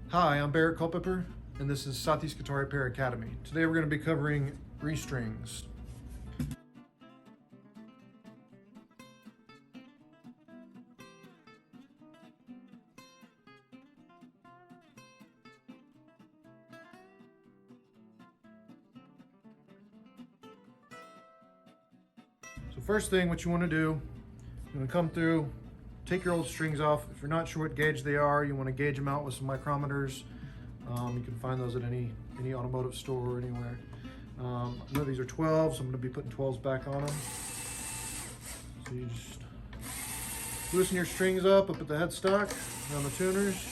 Hi, I'm Barrett Culpepper, and this is Southeast Guitar Repair Academy. Today we're going to be covering restrings. So first thing, what you want to do, you're going to come through, take your old strings off. If you're not sure what gauge they are, you want to gauge them out with some micrometers. You can find those at any automotive store or anywhere. I know these are 12, so I'm going to be putting 12s back on them. So you just loosen your strings up at the headstock, around the tuners.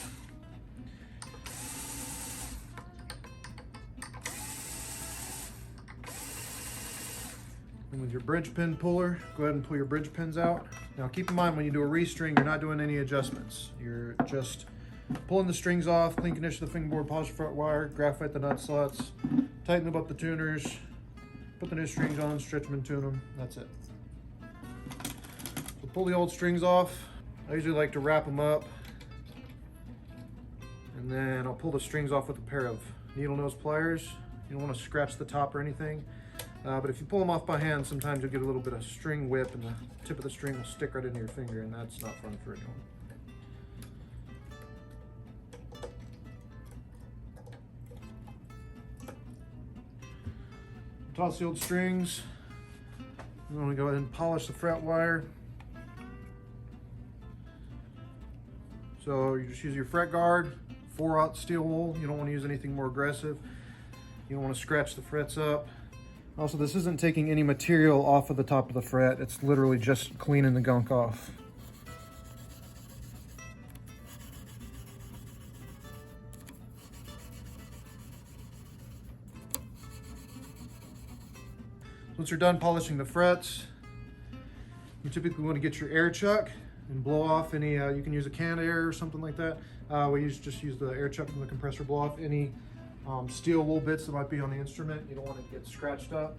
And with your bridge pin puller, go ahead and pull your bridge pins out. Now keep in mind, when you do a restring, you're not doing any adjustments. You're just pulling the strings off, clean condition the fingerboard, polish the front wire, graphite the nut slots, tighten them up the tuners, put the new strings on, stretch them and tune them. That's it. So pull the old strings off. I usually like to wrap them up, and then I'll pull the strings off with a pair of needle nose pliers. You don't want to scratch the top or anything, but if you pull them off by hand, sometimes you'll get a little bit of string whip and the tip of the string will stick right into your finger, and that's not fun for anyone. Toss the old strings. I'm going to go ahead and polish the fret wire. So you just use your fret guard, 4/0 steel wool. You don't want to use anything more aggressive. You don't want to scratch the frets up. Also, this isn't taking any material off of the top of the fret. It's literally just cleaning the gunk off. Once you're done polishing the frets, you typically want to get your air chuck and blow off any, you can use a can of air or something like that. We just use the air chuck from the compressor, blow off any steel wool bits that might be on the instrument. You don't want to get scratched up.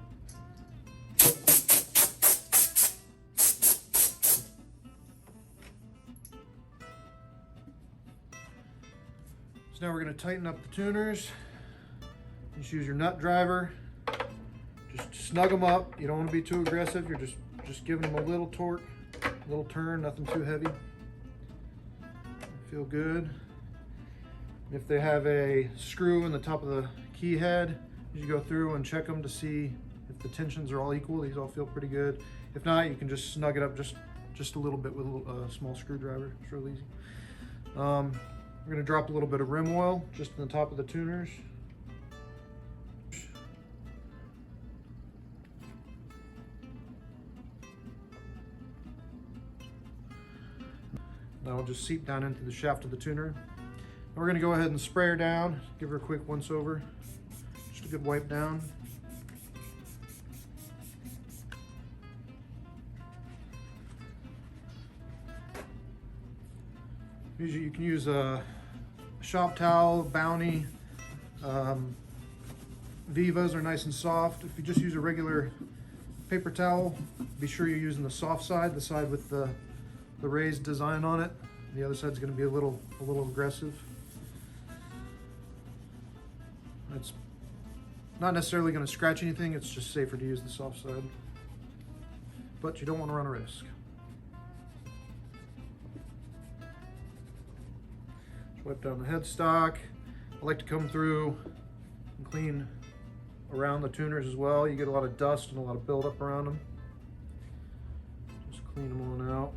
So now we're going to tighten up the tuners. Just use your nut driver. Just snug them up. You don't want to be too aggressive. You're just giving them a little torque, a little turn, nothing too heavy. Feel good. If they have a screw in the top of the key head, you go through and check them to see if the tensions are all equal. These all feel pretty good. If not, you can just snug it up just a little bit with a small screwdriver. It's real easy. We're going to drop a little bit of rim oil just in the top of the tuners. That'll just seep down into the shaft of the tuner. And we're going to go ahead and spray her down, give her a quick once over, just a good wipe down. Usually you can use a shop towel, Bounty, Vivas are nice and soft. If you just use a regular paper towel, be sure you're using the soft side, the side with the raised design on it. The other side's going to be a little aggressive. It's not necessarily going to scratch anything. It's just safer to use the soft side, but you don't want to run a risk. Just wipe down the headstock. I like to come through and clean around the tuners as well. You get a lot of dust and a lot of buildup around them. Just clean them on out.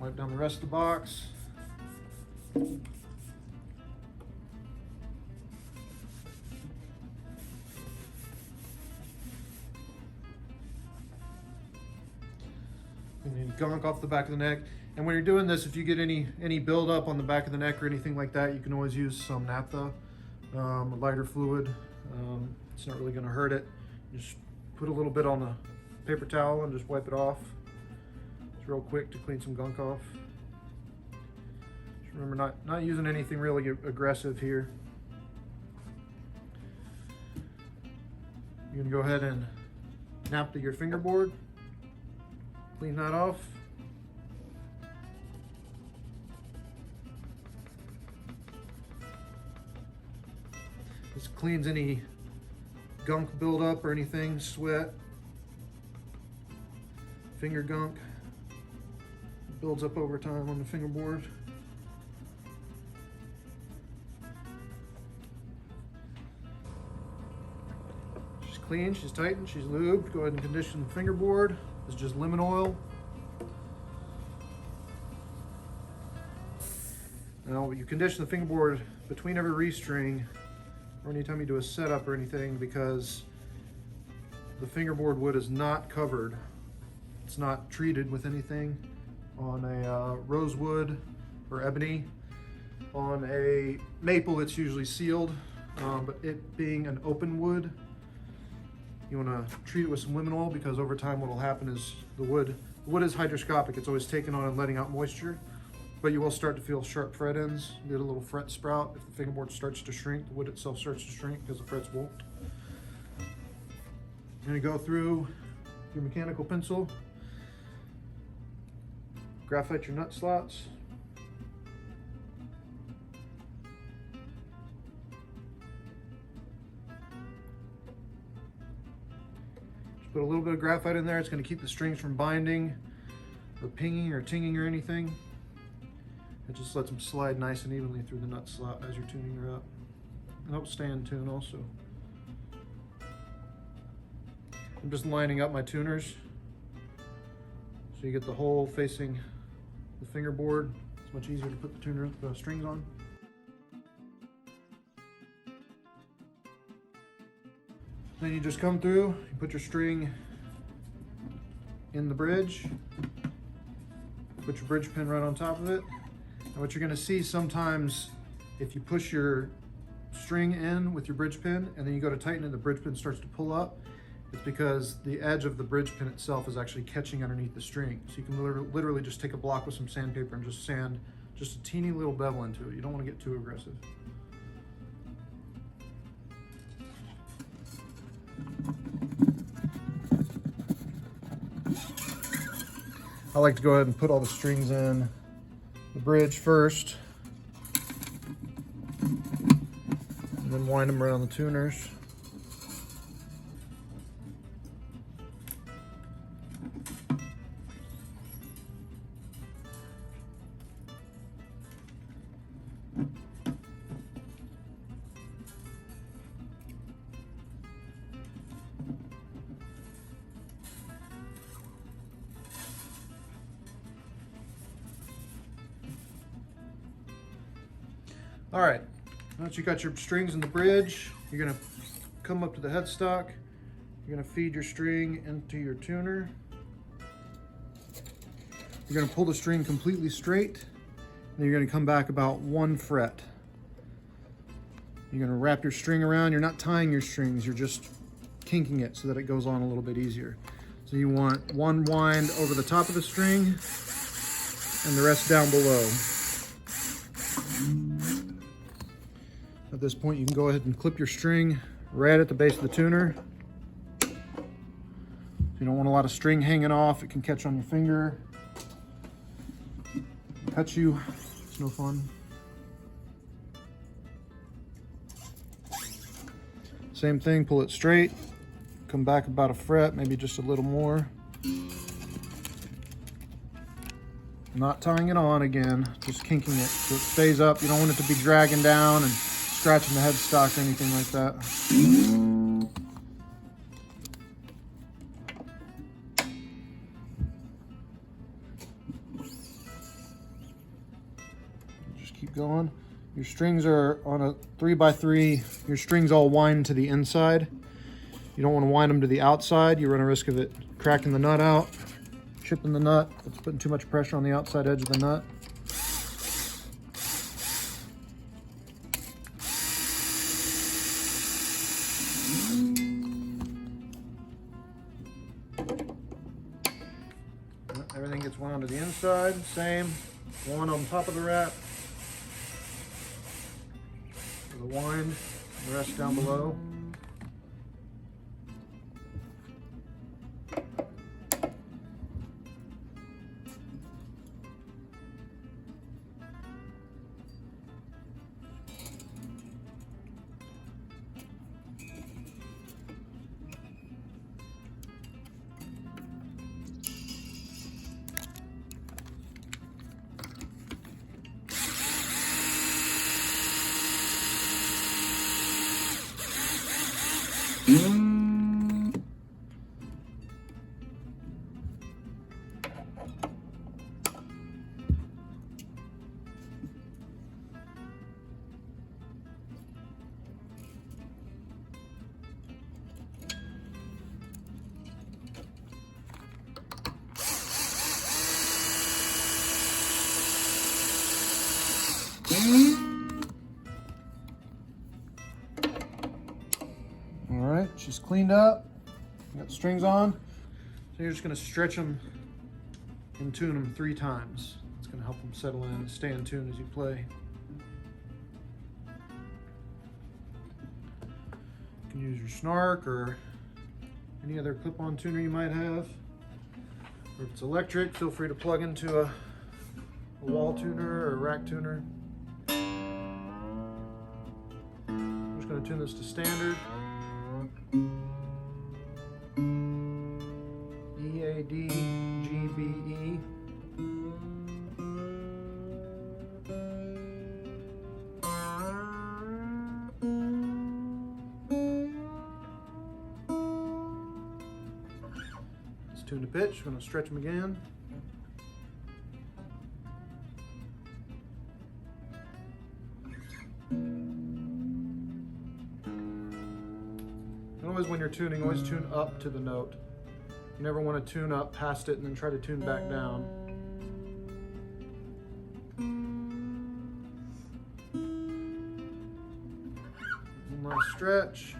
Wipe down the rest of the box. And then gunk off the back of the neck. And when you're doing this, if you get any buildup on the back of the neck or anything like that, you can always use some naphtha, a lighter fluid. It's not really going to hurt it. Just put a little bit on the paper towel and just wipe it off. It's real quick to clean some gunk off. Just remember not using anything really aggressive here. You're gonna go ahead and naphtha your fingerboard, clean that off. This cleans any gunk buildup or anything, sweat, finger gunk. Builds up over time on the fingerboard. She's clean, she's tightened, she's lubed. Go ahead and condition the fingerboard. This is just lemon oil. Now you condition the fingerboard between every restring or anytime you do a setup or anything, because the fingerboard wood is not covered. It's not treated with anything. On a rosewood or ebony. On a maple, it's usually sealed, but it being an open wood, you want to treat it with some lemon oil, because over time what will happen is the wood is hygroscopic. It's always taking on and letting out moisture, but you will start to feel sharp fret ends. You get a little fret sprout. If the fingerboard starts to shrink, the wood itself starts to shrink because the frets won't. You're going to go through your mechanical pencil, graphite your nut slots. Just put a little bit of graphite in there. It's going to keep the strings from binding or pinging or tinging or anything. It just lets them slide nice and evenly through the nut slot as you're tuning her up. And helps stay in tune also. I'm just lining up my tuners so you get the hole facing the fingerboard. It's much easier to put the strings on. Then you just come through, you put your string in the bridge, put your bridge pin right on top of it. And what you're going to see sometimes, if you push your string in with your bridge pin and then you go to tighten it, the bridge pin starts to pull up. It's because the edge of the bridge pin itself is actually catching underneath the string. So you can literally just take a block with some sandpaper and just sand just a teeny little bevel into it. You don't want to get too aggressive. I like to go ahead and put all the strings in the bridge first, and then wind them around the tuners. All right, once you got your strings in the bridge, you're gonna come up to the headstock. You're gonna feed your string into your tuner. You're gonna pull the string completely straight, and you're gonna come back about 1 fret. You're gonna wrap your string around. You're not tying your strings, you're just kinking it so that it goes on a little bit easier. So you want 1 wind over the top of the string and the rest down below. At this point, you can go ahead and clip your string right at the base of the tuner. You don't want a lot of string hanging off. It can catch on your finger, cut you. It's no fun. Same thing, pull it straight, come back about 1 fret, maybe just a little more. Not tying it on again, just kinking it so it stays up. You don't want it to be dragging down and scratching the headstock or anything like that. Just keep going. Your strings are on a 3x3. Your strings all wind to the inside. You don't want to wind them to the outside. You run a risk of it cracking the nut out, chipping the nut. It's putting too much pressure on the outside edge of the nut. Everything gets wound to the inside, same. One on top of the wrap. The wind, the rest down below. All right, she's cleaned up. Got the strings on. So you're just gonna stretch them and tune them 3 times. It's gonna help them settle in and stay in tune as you play. You can use your snark or any other clip-on tuner you might have. Or if it's electric, feel free to plug into a wall tuner or a rack tuner. I'm just gonna tune this to standard. E, A, D, G, B, E. Let's tune the pitch. I'm going to stretch them again. And always when you're tuning, always tune up to the note. You never want to tune up past it and then try to tune back down. One last stretch.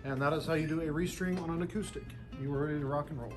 And that is how you do a restring on an acoustic. You are ready to rock and roll.